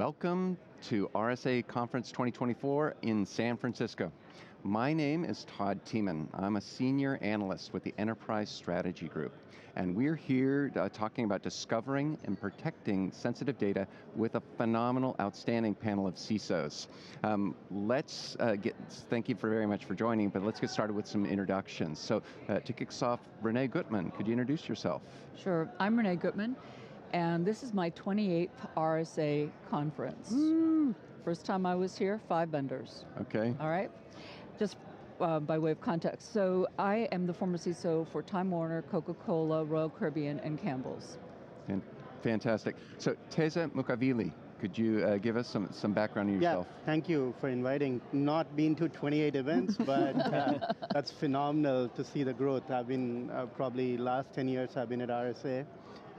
Welcome to RSA Conference 2024 in San Francisco. My name is Todd Thiemann. I'm a senior analyst with the Enterprise Strategy Group, and we're here talking about discovering and protecting sensitive data with a phenomenal, outstanding panel of CISOs. Thank you very much for joining, but let's get started with some introductions. So to kick us off, Renee Guttmann, could you introduce yourself? Sure, I'm Renee Guttmann, and this is my 28th RSA conference. Woo. First time I was here, 5 vendors. Okay. All right, just by way of context. So I am the former CISO for Time Warner, Coca-Cola, Royal Caribbean, and Campbell's. Fantastic. So Teza Mukkavilli, could you give us some background on yourself? Yeah, thank you for inviting. Not been to 28 events, but that's phenomenal to see the growth. I've been probably last 10 years I've been at RSA.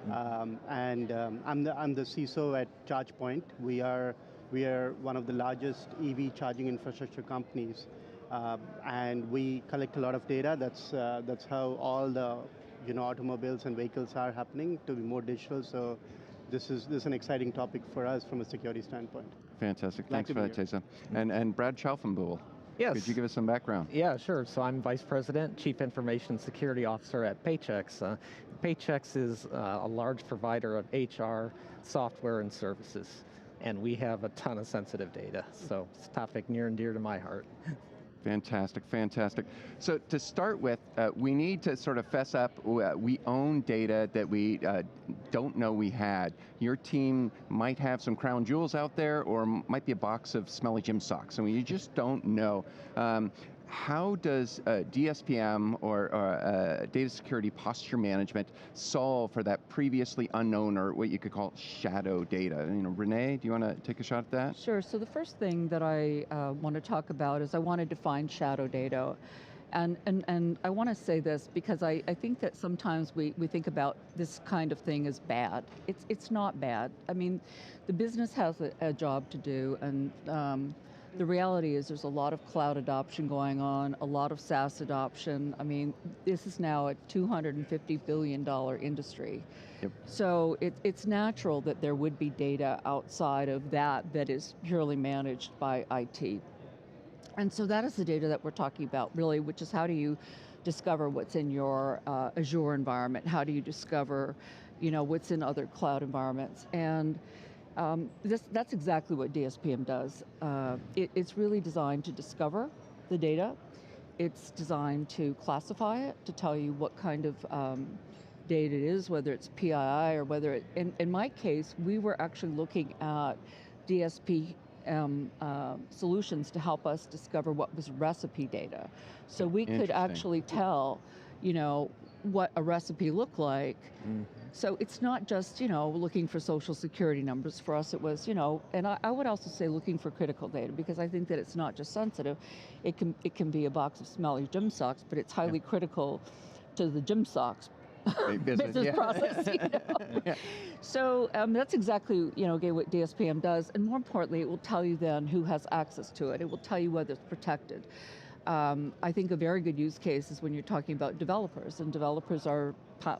I'm the CISO at ChargePoint. We are one of the largest EV charging infrastructure companies, and we collect a lot of data. That's how all the automobiles and vehicles are happening to be more digital. So this is an exciting topic for us from a security standpoint. Fantastic. Thanks for that, Teza. And Brad Schaufenbuel. Yes. Could you give us some background? Yeah, sure. So I'm Vice President, Chief Information Security Officer at Paychex. Paychex is a large provider of HR software and services, and we have a ton of sensitive data, so it's a topic near and dear to my heart. Fantastic, fantastic. So to start with, we need to sort of fess up, we own data that we don't know we had. Your team might have some crown jewels out there, or might be a box of smelly gym socks, and you just don't know. How does DSPM or data security posture management solve for that previously unknown, or what you could call shadow data? Renee, do you want to take a shot at that? Sure, so the first thing that I want to talk about is I want to define shadow data. And I want to say this because I think that sometimes we think about this kind of thing as bad. It's not bad. I mean, the business has a job to do, and the reality is there's a lot of cloud adoption going on, a lot of SaaS adoption. I mean, this is now a $250 billion industry. Yep. So it's natural that there would be data outside of that is purely managed by IT. And so that is the data that we're talking about, really, which is how do you discover what's in your Azure environment? How do you discover, what's in other cloud environments? And that's exactly what DSPM does. It's really designed to discover the data. It's designed to classify it, to tell you what kind of data it is, whether it's PII or whether it, in my case, we were actually looking at DSPM solutions to help us discover what was recipe data. So we could actually tell, what a recipe looked like. Mm-hmm. So it's not just, looking for social security numbers. For us it was, and I would also say looking for critical data, because I think that it's not just sensitive. It can be a box of smelly gym socks, but it's highly critical to the gym socks business process. Yeah. So that's exactly what DSPM does, and more importantly, it will tell you then who has access to it. It will tell you whether it's protected. I think a very good use case is when you're talking about developers, and developers are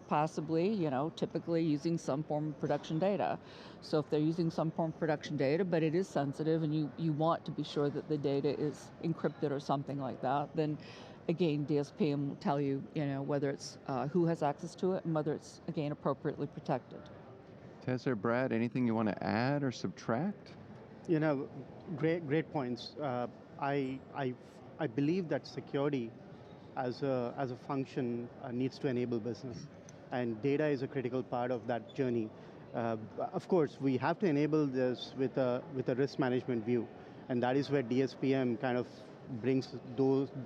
possibly, typically using some form of production data. So if they're using some form of production data, but it is sensitive, and you want to be sure that the data is encrypted or something like that, then again, DSPM will tell you, whether it's who has access to it and whether it's, again, appropriately protected. Tez or Brad, anything you want to add or subtract? Great points. I believe that security as a function needs to enable business, and data is a critical part of that journey. Of course, we have to enable this with a risk management view, and that is where DSPM kind of brings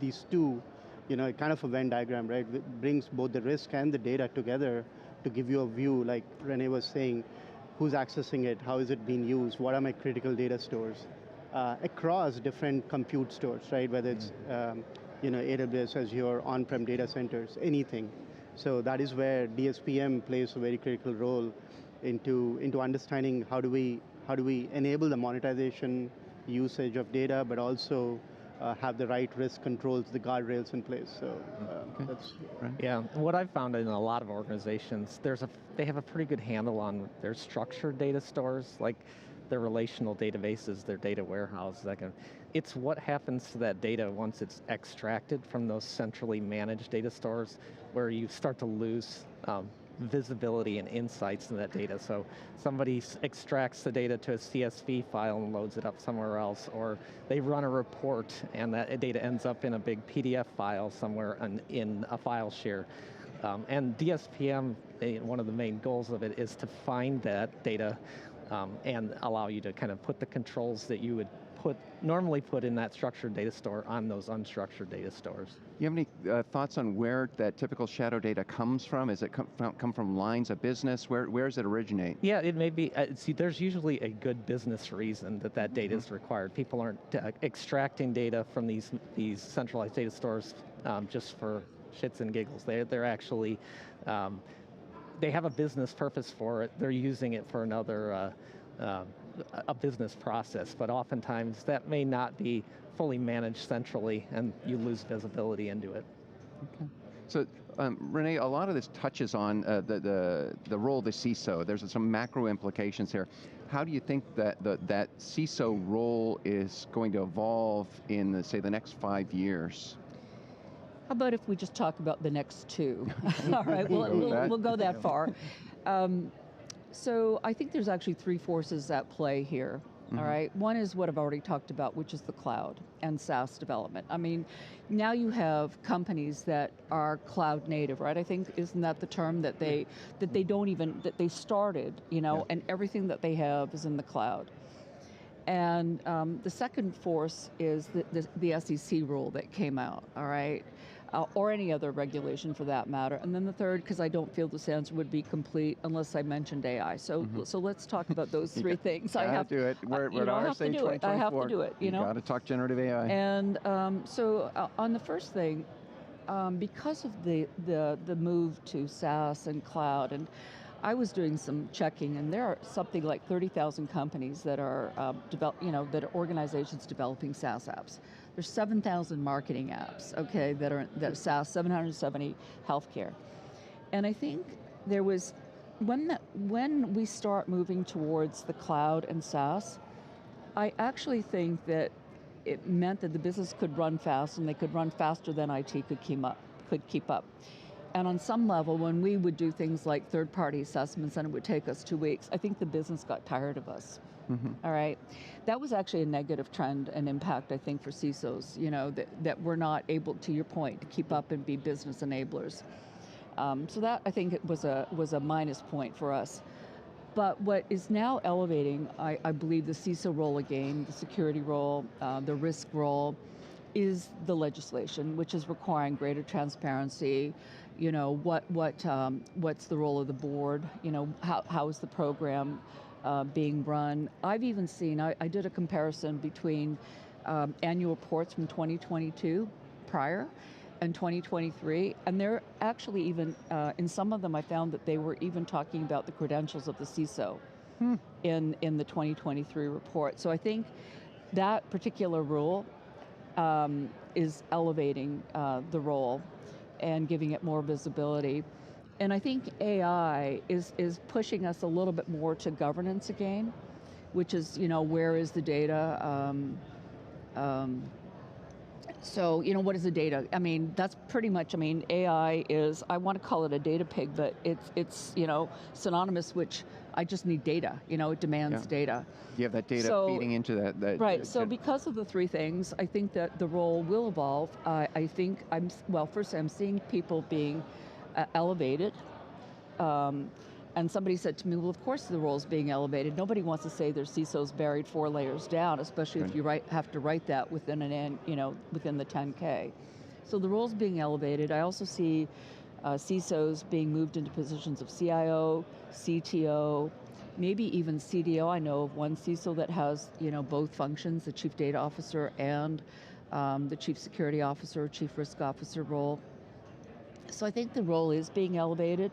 these two, kind of a Venn diagram, right? It brings both the risk and the data together to give you a view, like Renee was saying, who's accessing it, how is it being used, what are my critical data stores, across different compute stores, right? Whether it's AWS, Azure, on-prem data centers, anything. So that is where DSPM plays a very critical role into understanding how do we enable the monetization, usage of data, but also have the right risk controls, the guardrails in place. So that's right. Yeah, what I've found in a lot of organizations, they have a pretty good handle on their structured data stores. Like their relational databases, their data warehouses. It's what happens to that data once it's extracted from those centrally managed data stores, where you start to lose visibility and insights in that data. So somebody extracts the data to a CSV file and loads it up somewhere else, or they run a report and that data ends up in a big PDF file somewhere in a file share. And DSPM, one of the main goals of it is to find that data and allow you to kind of put the controls that you would normally put in that structured data store on those unstructured data stores. You have any thoughts on where that typical shadow data comes from? Is it come from lines of business? Where does it originate? Yeah, it may be. See, there's usually a good business reason that data is required. People aren't extracting data from these centralized data stores just for shits and giggles. They're actually, they have a business purpose for it. They're using it for another a business process, but oftentimes that may not be fully managed centrally, and you lose visibility into it. Okay. So, Renee, a lot of this touches on the role of the CISO. There's some macro implications here. How do you think that that CISO role is going to evolve in, say, the next 5 years? How about if we just talk about the next 2? All right, we'll go that far. So I think there's actually 3 forces at play here. All right, one is what I've already talked about, which is the cloud and SaaS development. I mean, now you have companies that are cloud native, right? I think, isn't that the term that they started, and everything that they have is in the cloud. And the second force is the SEC rule that came out, all right? Or any other regulation for that matter. And then the third, because I don't feel this answer would be complete unless I mentioned AI. So let's talk about those 3 things. I have to do it. We're at RSA 2024. I have to do it. You got to talk generative AI. And so on the first thing, because of the move to SaaS and cloud, and I was doing some checking, and there are something like 30,000 companies that are that are organizations developing SaaS apps. There's 7,000 marketing apps, okay, that are SaaS, 770 healthcare. And I think there was, when we start moving towards the cloud and SaaS, I actually think that it meant that the business could run fast, and they could run faster than IT could keep up. And on some level, when we would do things like third-party assessments and it would take us 2 weeks, I think the business got tired of us. All right, that was actually a negative trend and impact, I think, for CISOs. That we're not able, to your point, to keep up and be business enablers. So that, I think, it was a minus point for us. But what is now elevating, I believe, the CISO role again, the security role, the risk role, is the legislation, which is requiring greater transparency. What's the role of the board? How is the program being run? I've even seen, I did a comparison between annual reports from 2022 prior and 2023, and they're actually even, in some of them I found that they were even talking about the credentials of the CISO in the 2023 report. So I think that particular rule is elevating the role and giving it more visibility. And I think AI is pushing us a little bit more to governance again, which is, where is the data? So, what is the data? I mean, that's pretty much, AI is, I want to call it a data pig, but it's synonymous, which I just need data, it demands data. You have that data feeding into that. Right, so because of the 3 things, I think that the role will evolve. I think first I'm seeing people being elevated. And somebody said to me, well, of course the role's being elevated. Nobody wants to say their CISO's buried 4 layers down, especially if you have to write that within within the 10K. So the role's being elevated. I also see CISOs being moved into positions of CIO, CTO, maybe even CDO. I know of one CISO that has, both functions, the Chief Data Officer and the Chief Security Officer, Chief Risk Officer role. So I think the role is being elevated.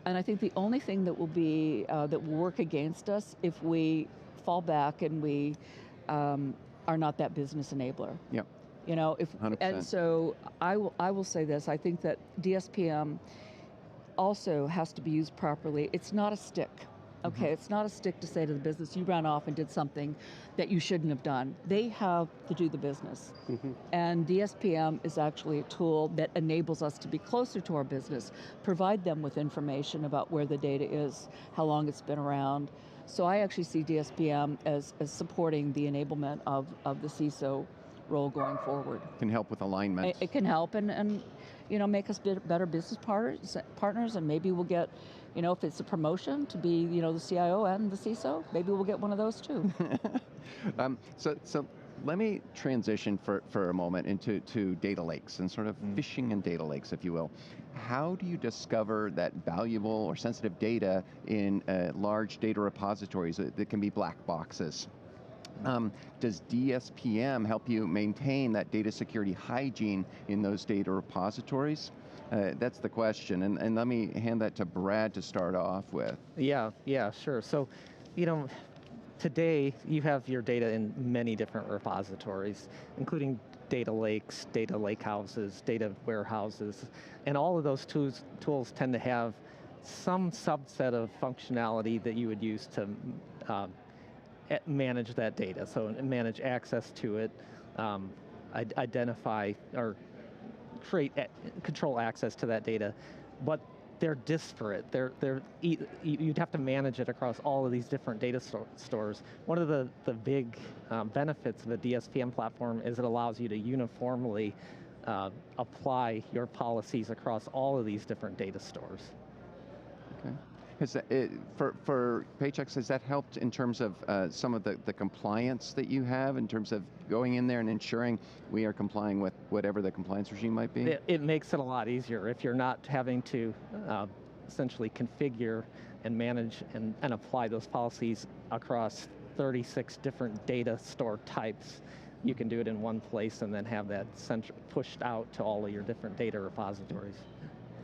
And I think the only thing that will be, that will work against us if we fall back and we are not that business enabler. Yep. 100%. And so I will say this, I think that DSPM also has to be used properly. It's not a stick. Okay, it's not a stick to say to the business, you ran off and did something that you shouldn't have done. They have to do the business. And DSPM is actually a tool that enables us to be closer to our business, provide them with information about where the data is, how long it's been around. So I actually see DSPM as supporting the enablement of the CISO role going forward. Can help with alignment. It can help and make us better business partners, and maybe we'll get, if it's a promotion to be, the CIO and the CISO, maybe we'll get one of those too. So let me transition for a moment into data lakes and sort of fishing in data lakes, if you will. How do you discover that valuable or sensitive data in large data repositories that can be black boxes? Does DSPM help you maintain that data security hygiene in those data repositories? That's the question, and let me hand that to Brad to start off with. Yeah, sure. So, today you have your data in many different repositories, including data lakes, data lakehouses, data warehouses, and all of those tools tend to have some subset of functionality that you would use to manage that data, so manage access to it, identify or control access to that data, but they're disparate. You'd have to manage it across all of these different data stores. One of the big benefits of the DSPM platform is it allows you to uniformly apply your policies across all of these different data stores. Okay. For Paychex, has that helped in terms of some of the compliance that you have, in terms of going in there and ensuring we are complying with whatever the compliance regime might be? It makes it a lot easier if you're not having to essentially configure and manage and apply those policies across 36 different data store types. You can do it in one place and then have that pushed out to all of your different data repositories.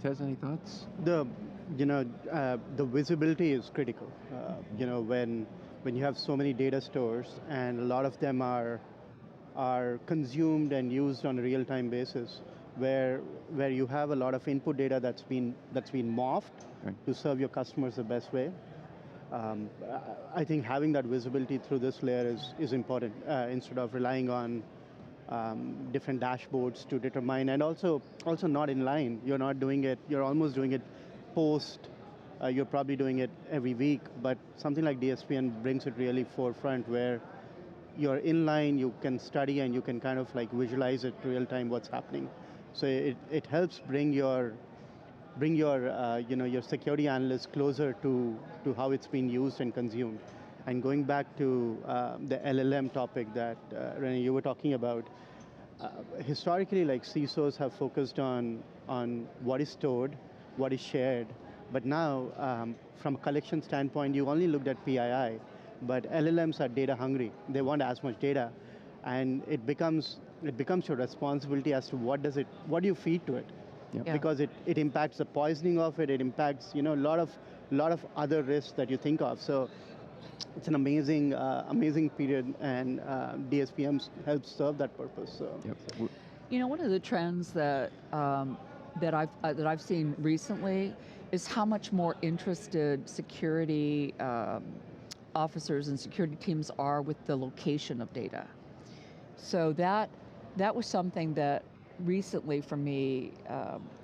Tez, any thoughts? The visibility is critical. When you have so many data stores and a lot of them are consumed and used on a real-time basis, where you have a lot of input data that's been morphed to serve your customers the best way. I think having that visibility through this layer is important, instead of relying on different dashboards to determine, and also not in line. You're not doing it, you're almost doing it post, you're probably doing it every week, but something like DSPM brings it really forefront, where you're in line, you can study and you can kind of like visualize it real time what's happening. So it helps bring your security analysts closer to how it's being used and consumed. And going back to the LLM topic that Renee, you were talking about, historically, like CISOs have focused on what is stored, what is shared, but now from a collection standpoint, you only looked at PII, but LLMs are data hungry. They want as much data, and it becomes your responsibility as to what do you feed to it. Yep. Yeah. Because it impacts the poisoning of it, it impacts a lot of other risks that you think of. So it's an amazing period, and DSPM helps serve that purpose. So. Yep. One of the trends that I've seen recently is how much more interested security officers and security teams are with the location of data. So that was something that recently for me,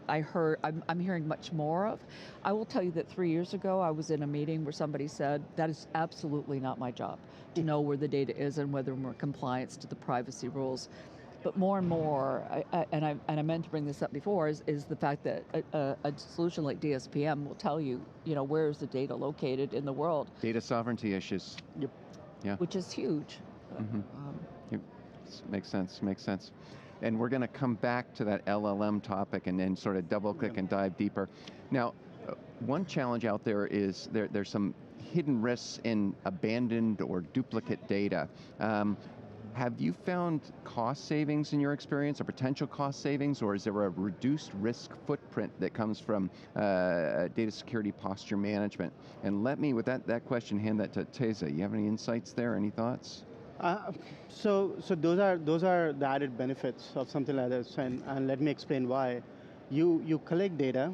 I'm hearing much more of. I will tell you that 3 years ago, I was in a meeting where somebody said, that is absolutely not my job, to know where the data is and whether we're in compliance to the privacy rules. But more and more, I meant to bring this up before, is the fact that a solution like DSPM will tell you, where is the data located in the world. Data sovereignty issues. Yep. Yeah. Which is huge. Makes sense. And we're going to come back to that LLM topic and then sort of double click and dive deeper. Now, one challenge out there is there's some hidden risks in abandoned or duplicate data. Have you found cost savings in your experience, or potential cost savings, or is there a reduced risk footprint that comes from data security posture management? And let me, with that question, hand that to Teza. You have any insights there, any thoughts? So those are the added benefits of something like this, and let me explain why. You collect data,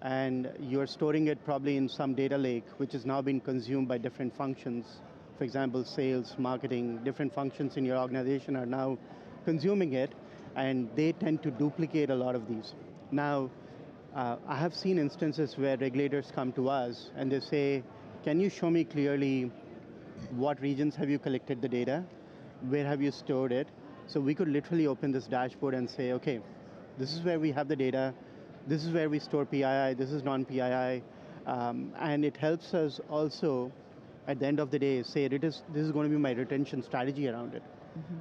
and you're storing it probably in some data lake, which is now being consumed by different functions. For example, sales, marketing, different functions in your organization are now consuming it, and they tend to duplicate a lot of these. Now, I have seen instances where regulators come to us and they say, can you show me clearly what regions have you collected the data? Where have you stored it? So we could literally open this dashboard and say, okay, this is where we have the data, this is where we store PII, this is non-PII, and it helps us also, at the end of the day, say this is going to be my retention strategy around it,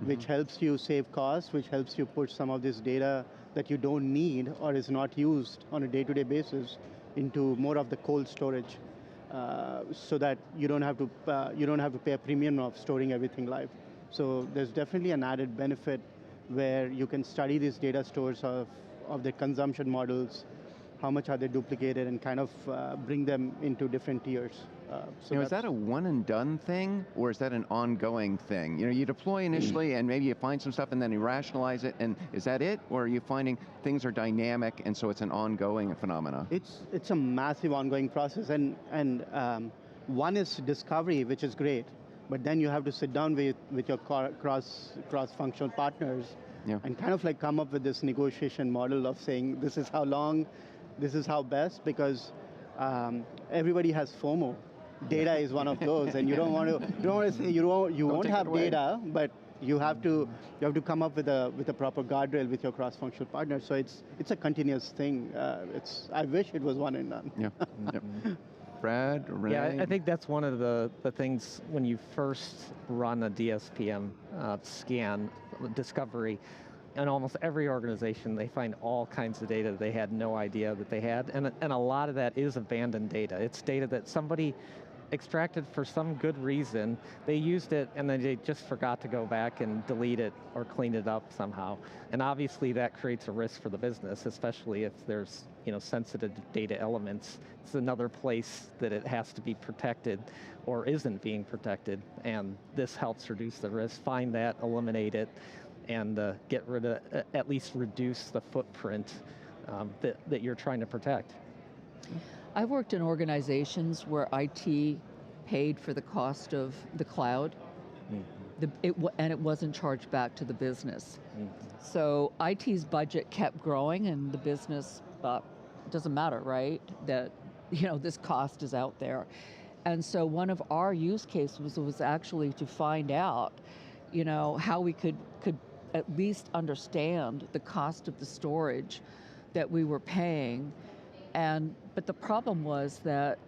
which helps you save costs, which helps you push some of this data that you don't need or is not used on a day-to-day basis into more of the cold storage, so that you don't have to pay a premium of storing everything live. So there's definitely an added benefit where you can study these data stores of the consumption models, how much are they duplicated, and kind of bring them into different tiers. So is that a one and done thing, or is that an ongoing thing? You deploy initially and maybe you find some stuff and then you rationalize it, and is that it? Or are you finding things are dynamic and so it's an ongoing phenomena? It's a massive ongoing process, and one is discovery, which is great, but then you have to sit down with your cross-functional partners and kind of like come up with this negotiation model of saying, this is how long, this is how best, because everybody has FOMO. Data is one of those, and you don't want to say you won't have data, but you have to come up with a proper guardrail with your cross-functional partner. So it's a continuous thing. I wish it was one and done. Yeah. Yep. Brad, Renee? Yeah, I think that's one of the things when you first run a DSPM scan, discovery, in almost every organization, they find all kinds of data they had no idea that they had, and a lot of that is abandoned data. It's data that somebody extracted for some good reason, they used it, and then they just forgot to go back and delete it or clean it up somehow. And obviously that creates a risk for the business, especially if there's sensitive data elements. It's another place that it has to be protected or isn't being protected, and this helps reduce the risk, find that, eliminate it, and get rid of, at least reduce the footprint that you're trying to protect. I've worked in organizations where IT paid for the cost of the cloud, and it wasn't charged back to the business. So IT's budget kept growing, and the business thought, it doesn't matter, right? That this cost is out there. And so one of our use cases was actually to find out how we could at least understand the cost of the storage that we were paying. But the problem was that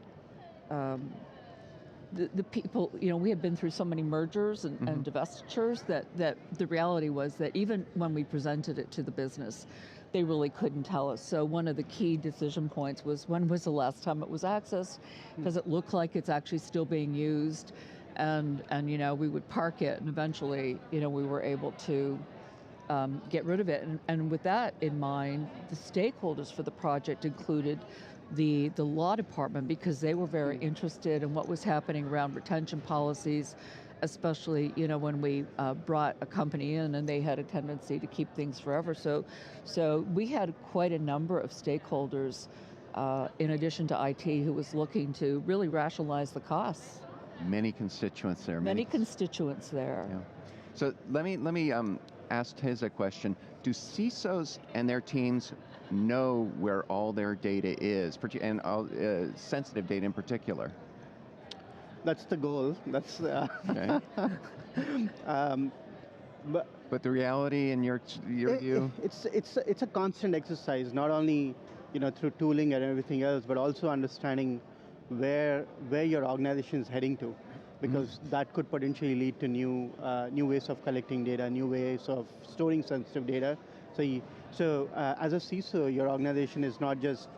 the people, we had been through so many mergers and divestitures that the reality was that even when we presented it to the business, they really couldn't tell us. So one of the key decision points was, when was the last time it was accessed? Does it look like it's actually still being used? And we would park it, and eventually, we were able to get rid of it. And with that in mind, the stakeholders for the project included the law department, because they were very interested in what was happening around retention policies, especially when we brought a company in and they had a tendency to keep things forever. So we had quite a number of stakeholders in addition to IT who was looking to really rationalize the costs. Many constituents there. Many constituents there. Yeah. So let me ask Teza a question. Do CISOs and their teams know where all their data is, and sensitive data in particular? That's the goal. That's okay. But the reality, in your view, it's a constant exercise, not only through tooling and everything else, but also understanding where your organization is heading to, because that could potentially lead to new ways of collecting data, new ways of storing sensitive data. So as a CISO, your organization is not just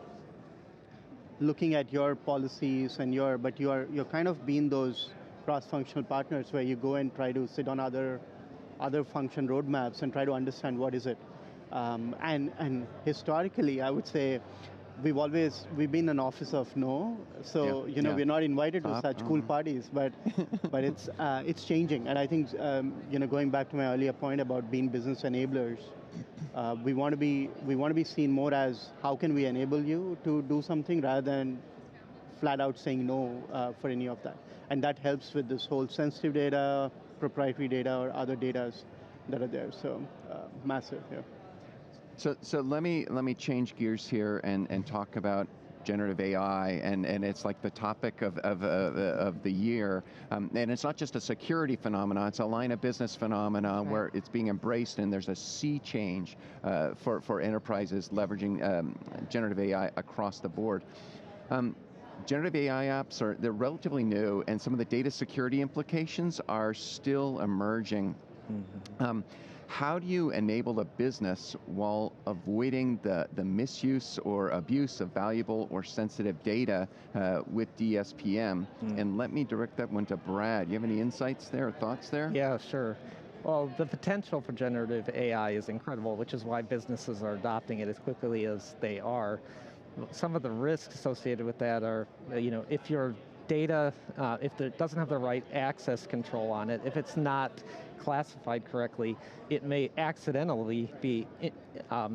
looking at your policies but you're kind of being those cross-functional partners where you go and try to sit on other function roadmaps and try to understand what is it. And historically, I would say we've been an office of no, so we're not invited to such cool parties, but it's changing, and I think going back to my earlier point about being business enablers, we want to be seen more as how can we enable you to do something rather than flat out saying no for any of that, and that helps with this whole sensitive data, proprietary data, or other data that are there. So massive, yeah. So let me change gears here and talk about generative AI, and it's like the topic of the year, and it's not just a security phenomenon, it's a line of business phenomenon where it's being embraced, and there's a sea change for enterprises leveraging generative AI across the board. Generative AI apps they're relatively new, and some of the data security implications are still emerging. Mm-hmm. How do you enable a business while avoiding the misuse or abuse of valuable or sensitive data with DSPM? And let me direct that one to Brad. You have any insights there or thoughts there? Yeah, sure. Well, the potential for generative AI is incredible, which is why businesses are adopting it as quickly as they are. Some of the risks associated with that are, if your data, if it doesn't have the right access control on it, if it's not classified correctly, it may accidentally be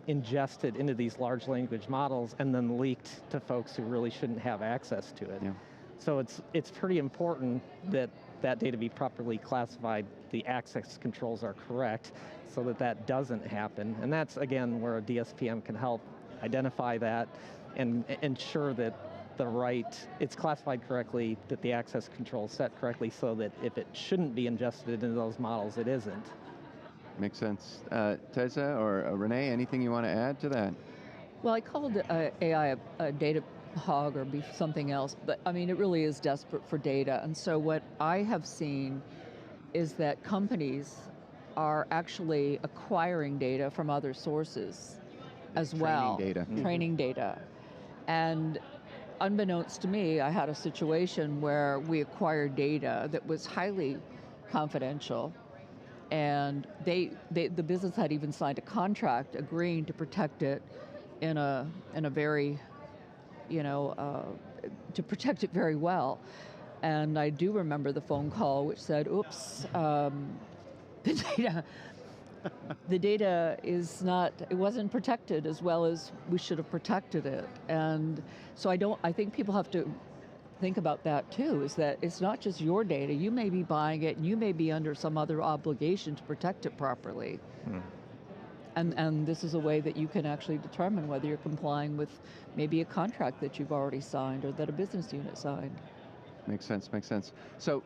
ingested into these large language models and then leaked to folks who really shouldn't have access to it. Yeah. So it's pretty important that that data be properly classified, the access controls are correct, so that doesn't happen. And that's, again, where a DSPM can help identify that and ensure that it's classified correctly, that the access control is set correctly, so that if it shouldn't be ingested into those models, it isn't. Makes sense. Teza or Renee, anything you want to add to that? Well, I called AI a data hog or be something else, but I mean, it really is desperate for data. And so what I have seen is that companies are actually acquiring data from other sources as well. Training data. Training data. And unbeknownst to me, I had a situation where we acquired data that was highly confidential, and the business had even signed a contract agreeing to protect it in a very, to protect it very well. And I do remember the phone call which said, "Oops, the data it wasn't protected as well as we should have protected it." And so I think people have to think about that too, is that it's not just your data. You may be buying it, and you may be under some other obligation to protect it properly. And this is a way that you can actually determine whether you're complying with maybe a contract that you've already signed or that a business unit signed. Makes sense, makes sense. So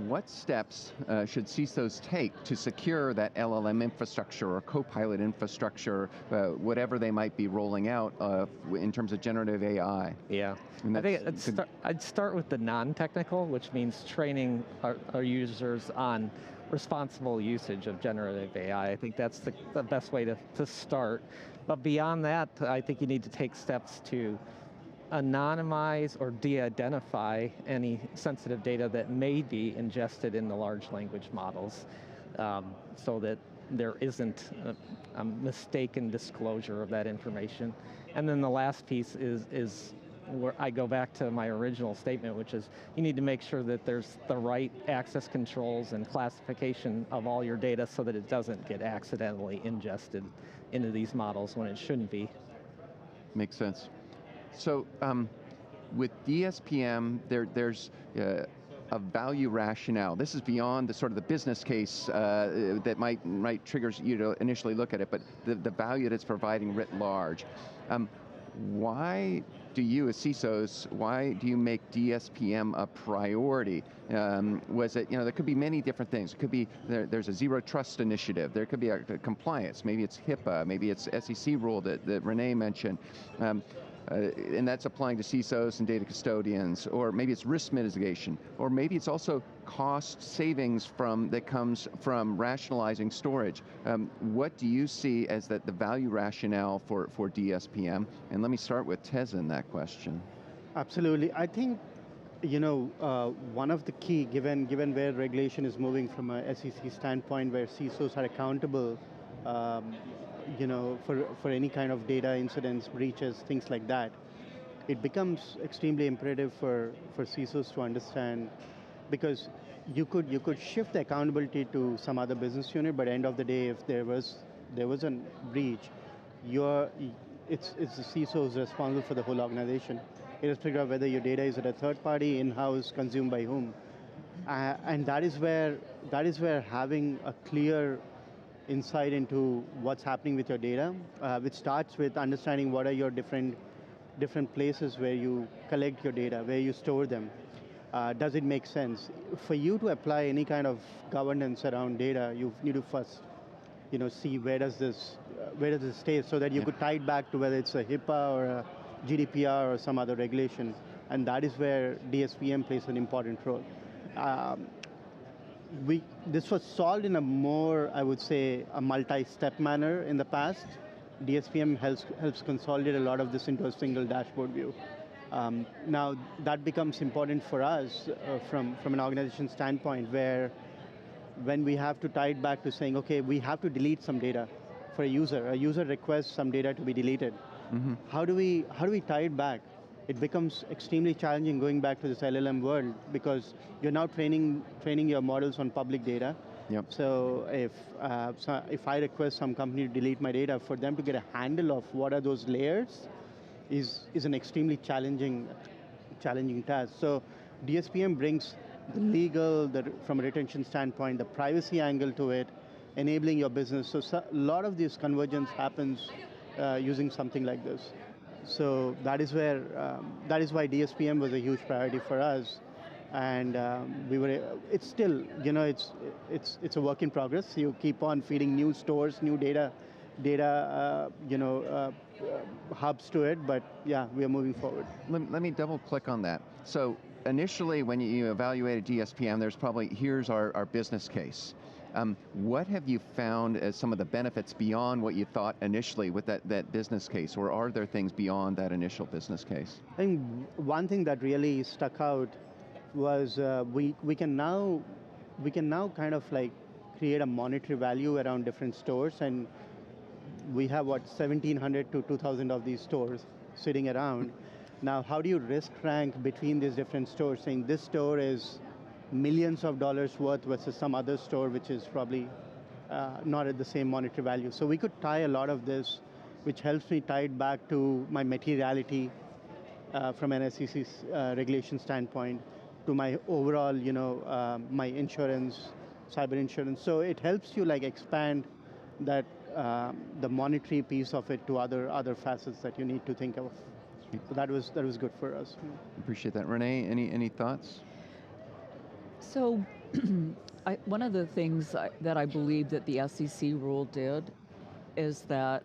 what steps should CISOs take to secure that LLM infrastructure or Copilot infrastructure, whatever they might be rolling out in terms of generative AI? Yeah, I think I'd start with the non-technical, which means training our users on responsible usage of generative AI. I think that's the best way to start. But beyond that, I think you need to take steps to anonymize or de-identify any sensitive data that may be ingested in the large language models, so that there isn't a mistaken disclosure of that information. And then the last piece is where I go back to my original statement, which is you need to make sure that there's the right access controls and classification of all your data so that it doesn't get accidentally ingested into these models when it shouldn't be. Makes sense. So with DSPM, there's a value rationale. This is beyond the sort of the business case that might trigger you to initially look at it, but the value that it's providing writ large. Why do you, as CISOs, why do you make DSPM a priority? Was it, there could be many different things. It could be, there's a zero trust initiative. There could be a compliance. Maybe it's HIPAA. Maybe it's SEC rule that Renee mentioned. And that's applying to CISOs and data custodians, or maybe it's risk mitigation, or maybe it's also cost savings that comes from rationalizing storage. What do you see as the value rationale for DSPM? And let me start with Teza in that question. Absolutely. I think, one of the key, given where regulation is moving from a SEC standpoint, where CISOs are accountable for any kind of data incidents, breaches, things like that. it becomes extremely imperative for CISOs to understand, because you could shift the accountability to some other business unit, but at the end of the day, if there was a breach, it's the CISO who's responsible for the whole organization, irrespective of whether your data is at a third party, in-house, consumed by whom. And that is where having a clear insight into what's happening with your data, which starts with understanding what are your different places where you collect your data, where you store them. Does it make sense? For you to apply any kind of governance around data, you need to first, see where does this stay, so that you could tie it back to whether it's a HIPAA or a GDPR or some other regulation, and that is where DSPM plays an important role. This was solved in a more, I would say, a multi-step manner in the past. DSPM helps consolidate a lot of this into a single dashboard view. Now, that becomes important for us from an organization standpoint, where when we have to tie it back to saying, okay, we have to delete some data for a user requests some data to be deleted. Mm-hmm. How do we tie it back? It becomes extremely challenging going back to this LLM world, because you're now training your models on public data. Yep. So if I request some company to delete my data, for them to get a handle of what are those layers is an extremely challenging task. So DSPM brings the legal, from a retention standpoint, the privacy angle to it, enabling your business. So a lot of this convergence happens using something like this. So that is why DSPM was a huge priority for us, and it's still, it's a work in progress. You keep on feeding new stores, new data hubs to it, but yeah, we are moving forward. Let me double click on that. So initially, when you evaluated DSPM, there's probably, here's our business case. What have you found as some of the benefits beyond what you thought initially with that business case, or are there things beyond that initial business case? I think one thing that really stuck out was we can now kind of like create a monetary value around different stores, and we have 1,700 to 2,000 of these stores sitting around. Now, how do you risk rank between these different stores, saying this store is millions of dollars worth versus some other store which is probably not at the same monetary value. So we could tie a lot of this, which helps me tie it back to my materiality from an SEC regulation standpoint, to my overall, my insurance, cyber insurance. So it helps you like expand that the monetary piece of it to other facets that you need to think of. So that was good for us. Appreciate that. Renee, any thoughts? So one of the things that I believe that the SEC rule did is that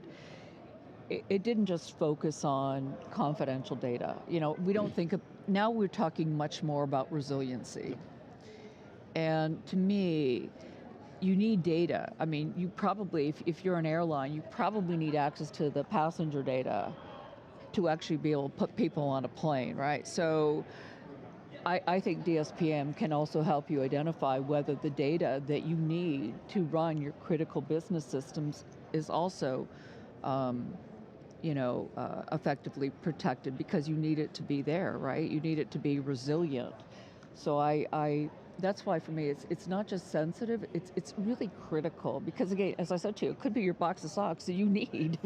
it didn't just focus on confidential data. We don't think of, now we're talking much more about resiliency. And to me, you need data. I mean, you probably, if you're an airline, you probably need access to the passenger data to actually be able to put people on a plane, right? So I think DSPM can also help you identify whether the data that you need to run your critical business systems is also, effectively protected, because you need it to be there, right? You need it to be resilient. So that's why for me it's not just sensitive, it's really critical, because again, as I said to you, it could be your box of socks that you need,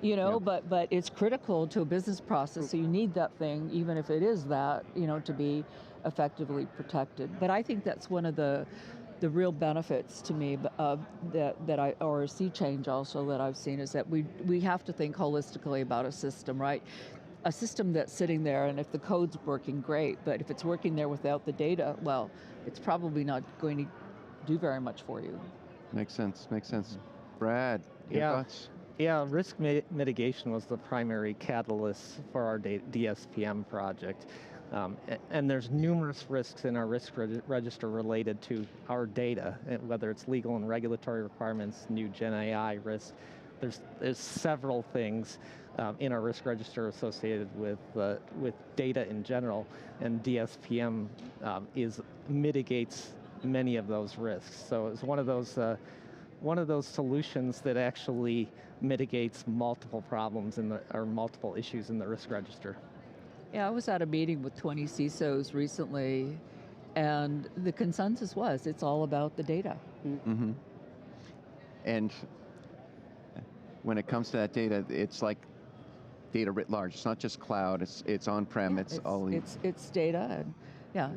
yeah. but it's critical to a business process, so you need that thing, even if it is that, to be effectively protected. But I think that's one of the real benefits to me or a sea change also that I've seen, is that we have to think holistically about a system, right? A system that's sitting there, and if the code's working, great, but if it's working there without the data, well, it's probably not going to do very much for you. Makes sense. Brad, your thoughts? Yeah, risk mitigation was the primary catalyst for our DSPM project. And there's numerous risks in our risk register related to our data, whether it's legal and regulatory requirements, new Gen AI risk. There's several things in our risk register associated with data in general, and DSPM mitigates many of those risks. So it's one of those solutions that actually mitigates multiple problems or multiple issues in the risk register. Yeah, I was at a meeting with 20 CISOs recently, and the consensus was it's all about the data. Mm-hmm. And when it comes to that data, it's like data writ large. It's not just cloud. It's on-prem. Yeah, all. It's data, and yeah,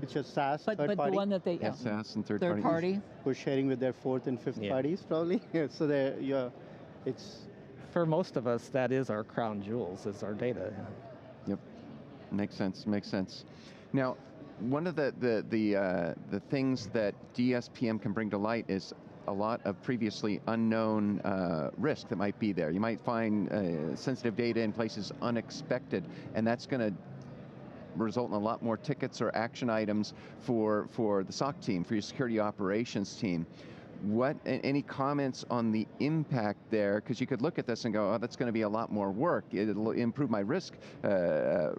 It's just SaaS, but third the party. one that they SaaS and third third party. Who's sharing with their fourth and fifth parties, probably. So it's. For most of us, that is our crown jewels, is our data. Yep, makes sense. Makes sense. Now, one of the things that DSPM can bring to light is a lot of previously unknown risk that might be there. You might find sensitive data in places unexpected, and that's going to result in a lot more tickets or action items for the SOC team, for your security operations team. Any comments on the impact there? Because you could look at this and go, oh, that's going to be a lot more work. It'll improve my risk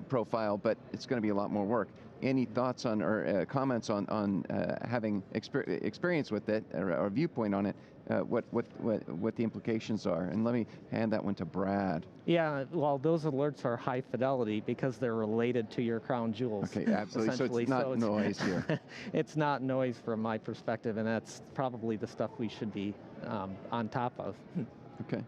profile, but it's going to be a lot more work. Any thoughts on or comments on having experience with it or viewpoint on it? What the implications are? And let me hand that one to Brad. Yeah, well, those alerts are high fidelity because they're related to your crown jewels. Okay, absolutely. So it's not noise here. It's not noise from my perspective, and that's probably the stuff we should be on top of. Okay.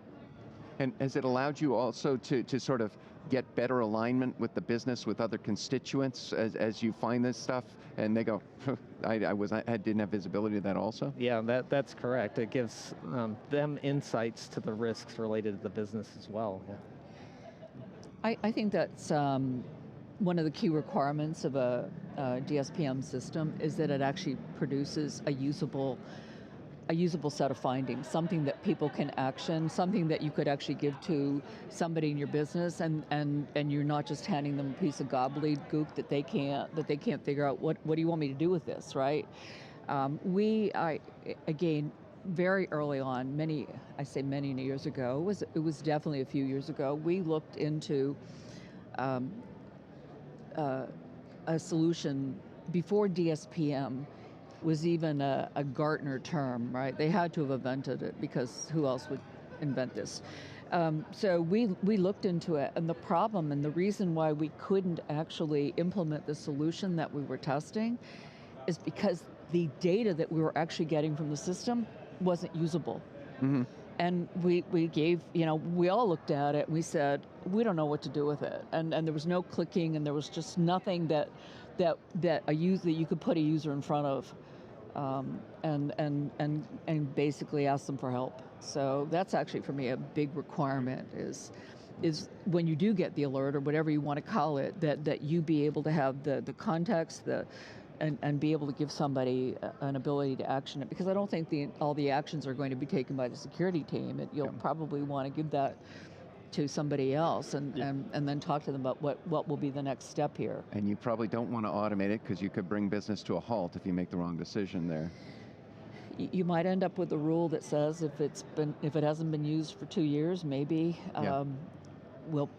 And has it allowed you also to sort of get better alignment with the business, with other constituents as you find this stuff and they go, I didn't have visibility to that also? Yeah, that's correct. It gives them insights to the risks related to the business as well. Yeah. I think that's one of the key requirements of a DSPM system is that it actually produces a usable set of findings, something that people can action, something that you could actually give to somebody in your business, and you're not just handing them a piece of gobbledygook that they can't figure out what do you want me to do with this, right? Again, very early on, many years ago, it was definitely a few years ago, we looked into a solution before DSPM was even a Gartner term, right? They had to have invented it because who else would invent this? So we looked into it, and the problem and the reason why we couldn't actually implement the solution that we were testing is because the data that we were actually getting from the system wasn't usable. Mm-hmm. And we gave, we all looked at it and we said, we don't know what to do with it. And there was no clicking, and there was just nothing that you could put a user in front of and basically ask them for help. So that's actually for me a big requirement is when you do get the alert or whatever you want to call it, that you be able to have the context, and be able to give somebody an ability to action it, because I don't think all the actions are going to be taken by the security team. You'll probably want to give that to somebody else and then talk to them about what will be the next step here. And you probably don't want to automate it because you could bring business to a halt if you make the wrong decision there. You might end up with a rule that says if it hasn't been used for 2 years, maybe we'll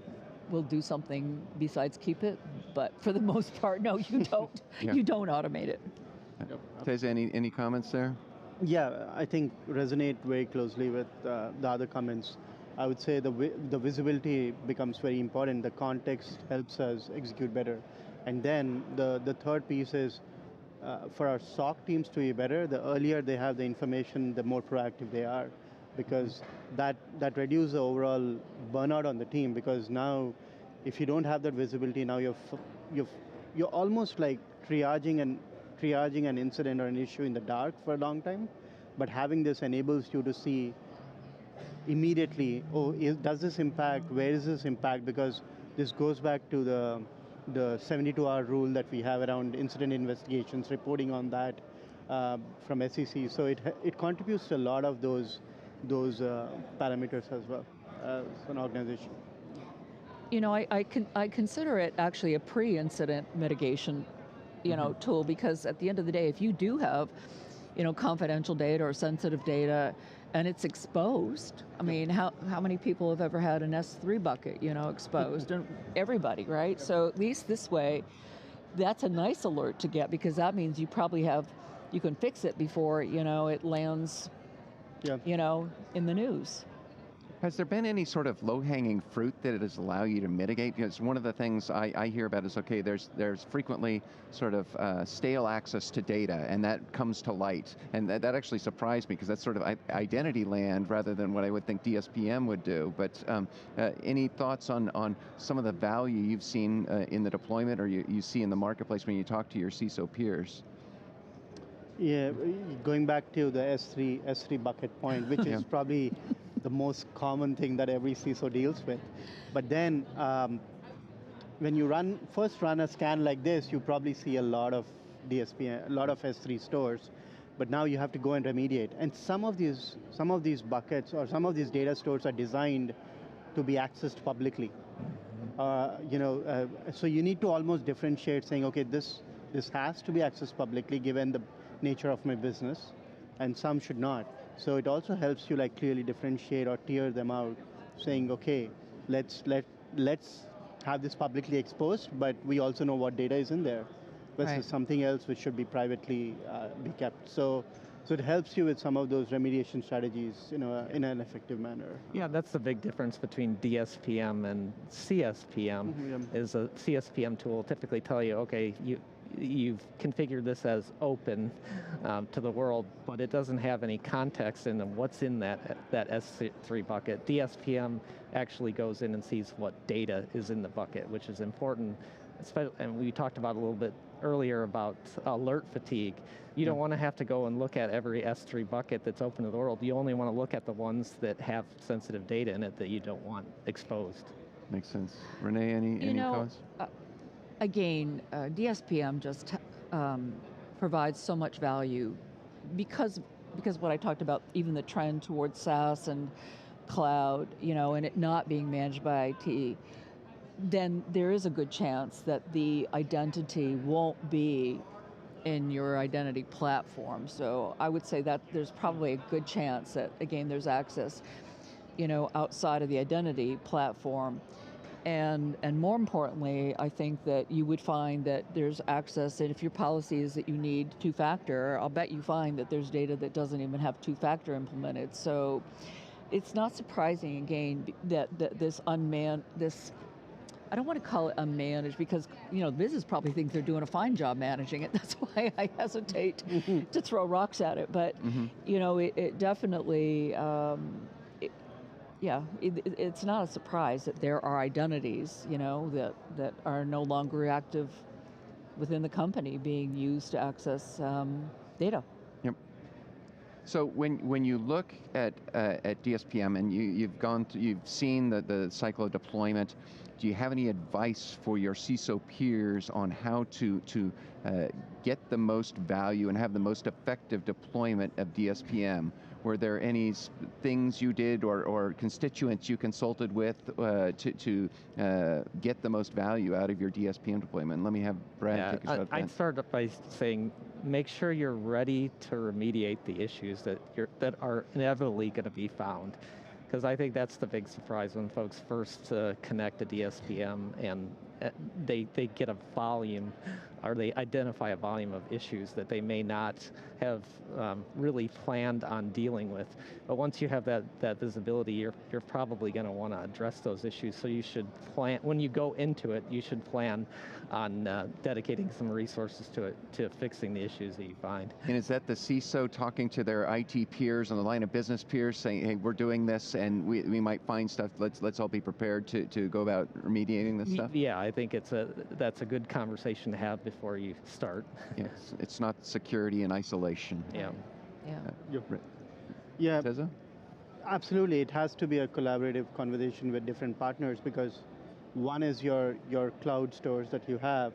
do something besides keep it. But for the most part, no, you don't. You don't automate it. Teza, any comments there? Yeah, I think resonate very closely with the other comments. I would say the visibility becomes very important. The context helps us execute better. And then the third piece is for our SOC teams to be better, the earlier they have the information, the more proactive they are, because that reduces the overall burnout on the team, because now if you don't have that visibility, now you're almost like triaging an incident or an issue in the dark for a long time, but having this enables you to see immediately, does this impact, where is this impact, because this goes back to the 72-hour rule that we have around incident investigations, reporting on that from SEC. So it contributes to a lot of those parameters as well as an organization. I consider it actually a pre-incident mitigation, tool, because at the end of the day, if you do have, confidential data or sensitive data, and it's exposed. I mean, how many people have ever had an S3 bucket, exposed? And everybody, right? So at least this way, that's a nice alert to get, because that means you can fix it before, it lands, in the news. Has there been any sort of low-hanging fruit that it has allowed you to mitigate? Because one of the things I hear about is, okay, there's frequently sort of stale access to data, and that comes to light. And that actually surprised me, because that's sort of identity land rather than what I would think DSPM would do. But any thoughts on some of the value you've seen in the deployment, or you see in the marketplace when you talk to your CISO peers? Yeah, going back to the S3 bucket point, which is probably the most common thing that every CISO deals with. But then, when you first run a scan like this, you probably see a lot of DSPM, a lot of S3 stores. But now you have to go and remediate. And some of these buckets or some of these data stores are designed to be accessed publicly. So you need to almost differentiate, saying, okay, this has to be accessed publicly given the nature of my business, and some should not. So it also helps you clearly differentiate or tier them out, saying, okay, let's have this publicly exposed, but we also know what data is in there, versus something else which should be privately be kept. So it helps you with some of those remediation strategies in an effective manner. Yeah, that's the big difference between DSPM and CSPM. Is a CSPM tool will typically tell you, okay, you've configured this as open to the world, but it doesn't have any context in what's in that S3 bucket. DSPM actually goes in and sees what data is in the bucket, which is important. And we talked about a little bit earlier about alert fatigue. You don't want to have to go and look at every S3 bucket that's open to the world. You only want to look at the ones that have sensitive data in it that you don't want exposed. Makes sense. Renee, any thoughts? Again, DSPM just provides so much value because what I talked about, even the trend towards SaaS and cloud, and it not being managed by IT, then there is a good chance that the identity won't be in your identity platform. So I would say that there's probably a good chance that, again, there's access, outside of the identity platform. And more importantly, I think that you would find that there's access, and if your policy is that you need two-factor, I'll bet you find that there's data that doesn't even have two-factor implemented. So it's not surprising, again, that this I don't want to call it unmanaged, because business probably thinks they're doing a fine job managing it. That's why I hesitate to throw rocks at it. But it definitely, it's not a surprise that there are identities, that are no longer active within the company being used to access data. Yep. So when you look at DSPM and you've seen the cycle of deployment, do you have any advice for your CISO peers on how to get the most value and have the most effective deployment of DSPM? Were there any things you did or constituents you consulted with to get the most value out of your DSPM deployment? Let me have Brad take a shot at that. I'd start up by saying, make sure you're ready to remediate the issues that are inevitably going to be found. Because I think that's the big surprise when folks first connect to DSPM and they get a volume, or they identify a volume of issues that they may not have really planned on dealing with. But once you have that visibility, you're probably going to want to address those issues. So you should plan, when you go into it, you should plan on dedicating some resources to fixing the issues that you find. And is that the CISO talking to their IT peers on the line of business peers, saying, hey, we're doing this and we might find stuff, let's all be prepared to go about remediating this stuff? Yeah, I think that's a good conversation to have before you start. Yes, it's not security in isolation. Yeah. Yeah. Teza? Absolutely, it has to be a collaborative conversation with different partners, because one is your cloud stores that you have,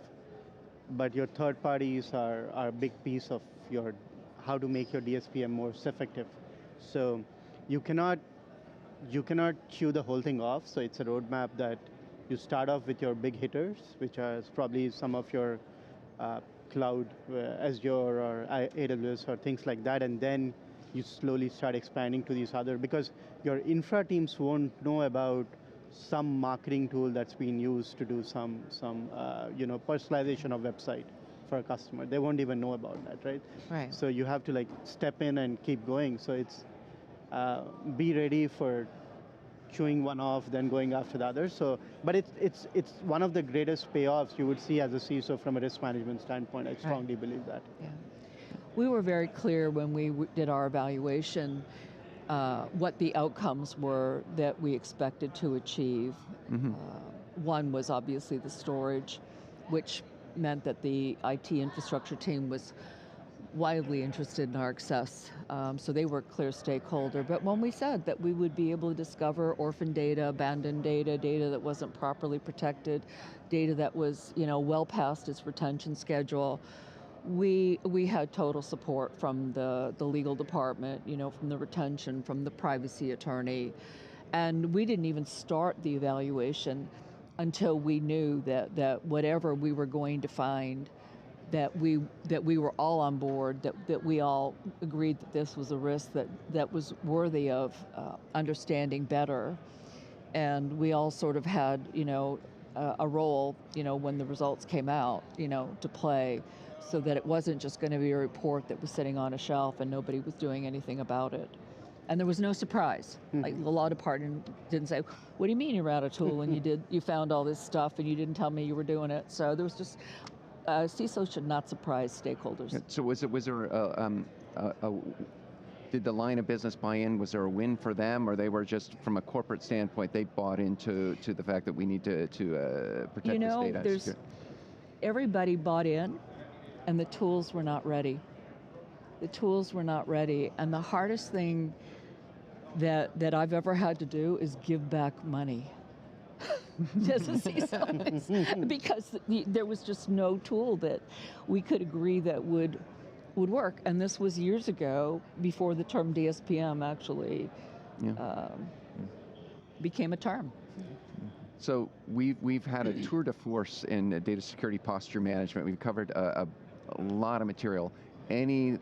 but your third parties are a big piece of how to make your DSPM more effective. So you cannot chew the whole thing off. So it's a roadmap that you start off with your big hitters, which are probably some of your cloud, Azure or AWS or things like that, and then you slowly start expanding to these other, because your infra teams won't know about some marketing tool that's being used to do some personalization of website for a customer. They won't even know about that, right? Right. So you have to step in and keep going. So it's be ready for chewing one off, then going after the other. So, but it's one of the greatest payoffs you would see as a CISO from a risk management standpoint. I strongly believe that. Yeah. We were very clear when we did our evaluation what the outcomes were that we expected to achieve. One was obviously the storage, which meant that the IT infrastructure team was widely interested in our access, so they were a clear stakeholder. But when we said that we would be able to discover orphan data, abandoned data, data that wasn't properly protected, data that was well past its retention schedule, we had total support from the legal department, from the retention, from the privacy attorney, and we didn't even start the evaluation until we knew that whatever we were going to find, that we were all on board, that we all agreed that this was a risk that was worthy of understanding better, and we all sort of had a role when the results came out to play, so that it wasn't just going to be a report that was sitting on a shelf and nobody was doing anything about it. And there was no surprise. Like a lot of partners didn't say, "What do you mean you ran a tool and you found all this stuff and you didn't tell me you were doing it?" So there was just, CISO should not surprise stakeholders. So was there did the line of business buy in? Was there a win for them, or they were just, from a corporate standpoint, they bought into the fact that we need to protect this data? Everybody bought in, and the tools were not ready. The tools were not ready, and the hardest thing that I've ever had to do is give back money as a CISO, because there was just no tool that we could agree that would work. And this was years ago, before the term DSPM actually became a term. So we've had a tour de force in data security posture management. We've covered a lot of material. Any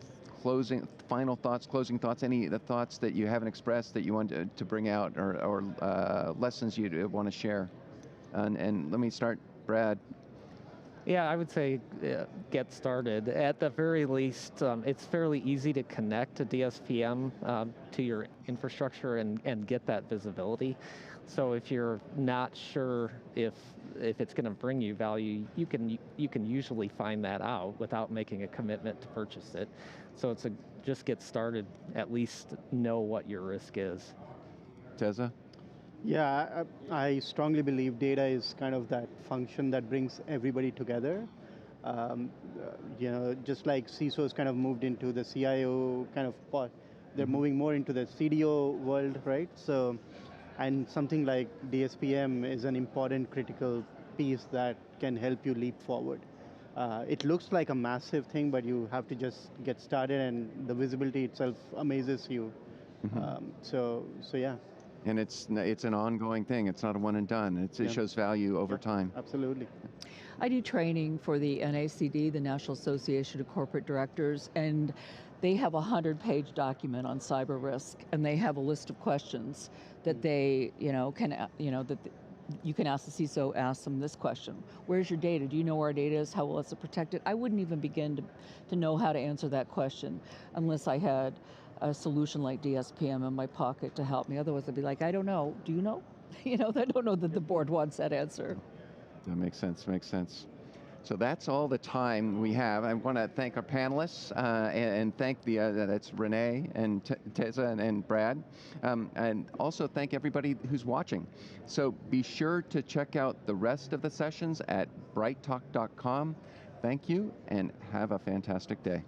final thoughts, closing thoughts, any of the thoughts that you haven't expressed that you want to bring out, or lessons you want to share? And let me start, Brad. Yeah, I would say get started. At the very least, it's fairly easy to connect a DSPM to your infrastructure and get that visibility. So if you're not sure if it's going to bring you value, you can usually find that out without making a commitment to purchase it. So just get started, at least know what your risk is. Teza? Yeah, I strongly believe data is kind of that function that brings everybody together. Just like CISOs kind of moved into the CIO kind of part, they're moving more into the CDO world, right? So, and something like DSPM is an important critical piece that can help you leap forward. It looks like a massive thing, but you have to just get started, and the visibility itself amazes you. So yeah. And it's an ongoing thing. It's not a one and done. It shows value over time. Absolutely. I do training for the NACD, the National Association of Corporate Directors, and they have a 100-page document on cyber risk, and they have a list of questions that they, that you can ask the CISO. Ask them this question: where's your data? Do you know where our data is? How well is it protected? I wouldn't even begin to know how to answer that question unless I had a solution like DSPM in my pocket to help me. Otherwise, I'd be like, I don't know. Do you know? I don't know that the board wants that answer. That makes sense. So that's all the time we have. I want to thank our panelists and thank that's Renee and Teza and Brad, and also thank everybody who's watching. So be sure to check out the rest of the sessions at brighttalk.com. Thank you, and have a fantastic day.